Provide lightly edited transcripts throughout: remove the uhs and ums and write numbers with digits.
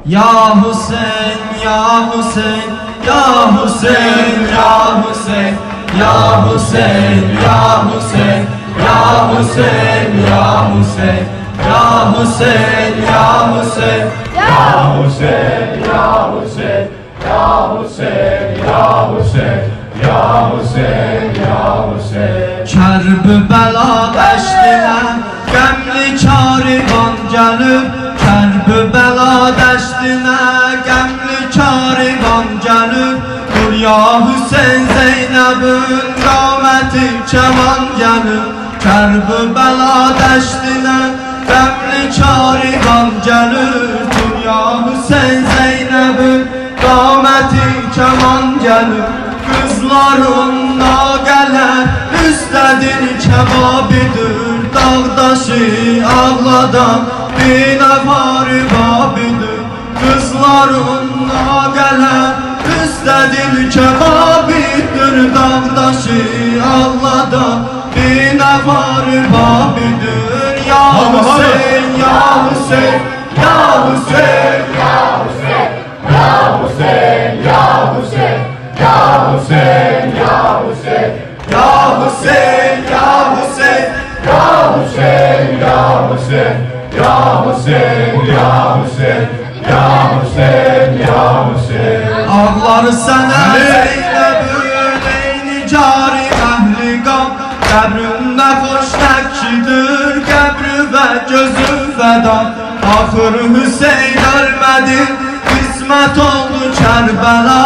Ya Hüseyin, Ya Hüseyin, Ya Hüseyin, Ya Hüseyin, Ya Hüseyin, Ya Hüseyin, Ya Hüseyin, Ya Hüseyin, Ya Hüseyin, Ya Hüseyin, Ya Hüseyin, Ya Hüseyin, Ya Hüseyin, Ya Hüseyin, Ya Hüseyin, Ya Hüseyin. Kərbəla dəştinə qəmli karivan gəlir, Kərbəla dəştinə qəmli karivan gəlir. Dur ya Hüseyin, Zeynəbin qaməti kəman gəlir, Kərbəla dəştinə qəmli karivan gəlir. Dur ya Hüseyin, Zeynəbin qaməti kəman gəlir. Kızların nağələr üstədir kəbabidir, dağdaşı ağladan bir nəfari babidir. Kızların nağələr üstədir kəbabidir, dağdaşı ağladan bir nəfari babidir. Ya Hüseyin, Ya Hüseyin, Ya Hüseyin, Ya Hüseyin, Ya Hüseyin, Ya Hüseyin, Ya Hüseyin, Ya Hüseyin, Ya Hüseyin, Ya Hüseyin, Ya Hüseyin, Ya Hüseyin, Ya Hüseyin, Ya Hüseyin, Ya Hüseyin, Ya Hüseyin. Ağlar sənə Zeynəbin eyni cari əhli qam, qəbrində xoş təkidir, qəbri və gözü fəda. Axır Hüseyin ölmədi, qismət oldu Kərbəla.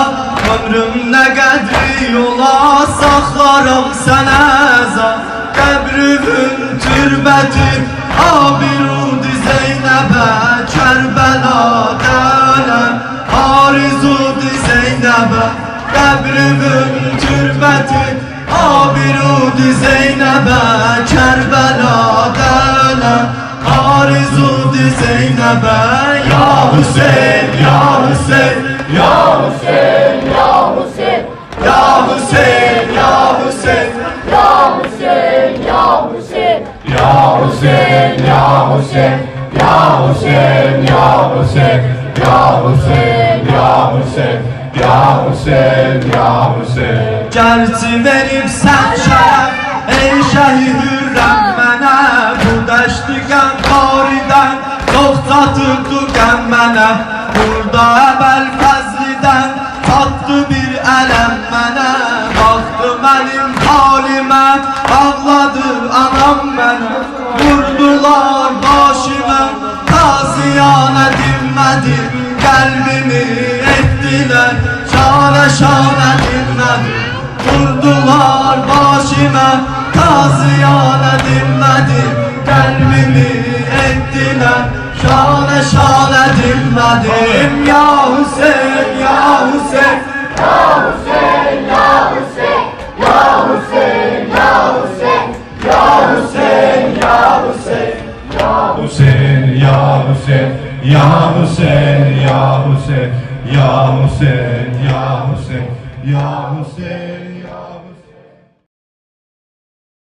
Ömrümdə qədri ola saxlaram sənə əza, qəbrimin türbədir abirudi Zeynəbə, Kərbəlada öləm arizudi Zeynəbə. Qəbrimin türbədir abirudi Zeynəbə, Kərbəlada öləm arizudi Zeynəbə. Ya Hüseyin, Ya Hüseyin, Ya Hüseyin, Ya Hüseyin, Ya Hüseyin, Ya Hüseyin, Ya Hüseyin, Ya Hüseyin, Ya Hüseyin, Ya Hüseyin, Ya Hüseyin, Ya Hüseyin, Ya Hüseyin, Ya Hüseyin, Ya Hüseyin, Ya Hüseyin. Gerçi veribsən şərəf ey şəhi hürrəm mənə, bu dəşti qəm qaridən çox çatırdı qəm mənə. Burada əvvəl fəzlidən çatdı bir ələm mənə, baxdı mənim halimə, ağladı anam mənə. Vurdular başımə, taziyanə dinmədim, qəlbimi etdilər şanə şanə dinmədim. Vurdular başımə, taziyanə dinmədim, qəlbimi etdilər şanə şanə dinmədim. Ya Hüseyin, Ya Hüseyin, Ya Hüseyin, Ya Hüseyin, Ya Hüseyin, Ya Hüseyin, Ya Hüseyin, Ya Hüseyin, Ya Hüseyin, Ya Hüseyin, Ya Hüseyin, Ya Hüseyin, Ya Hüseyin, Ya Hüseyin, Ya Hüseyin.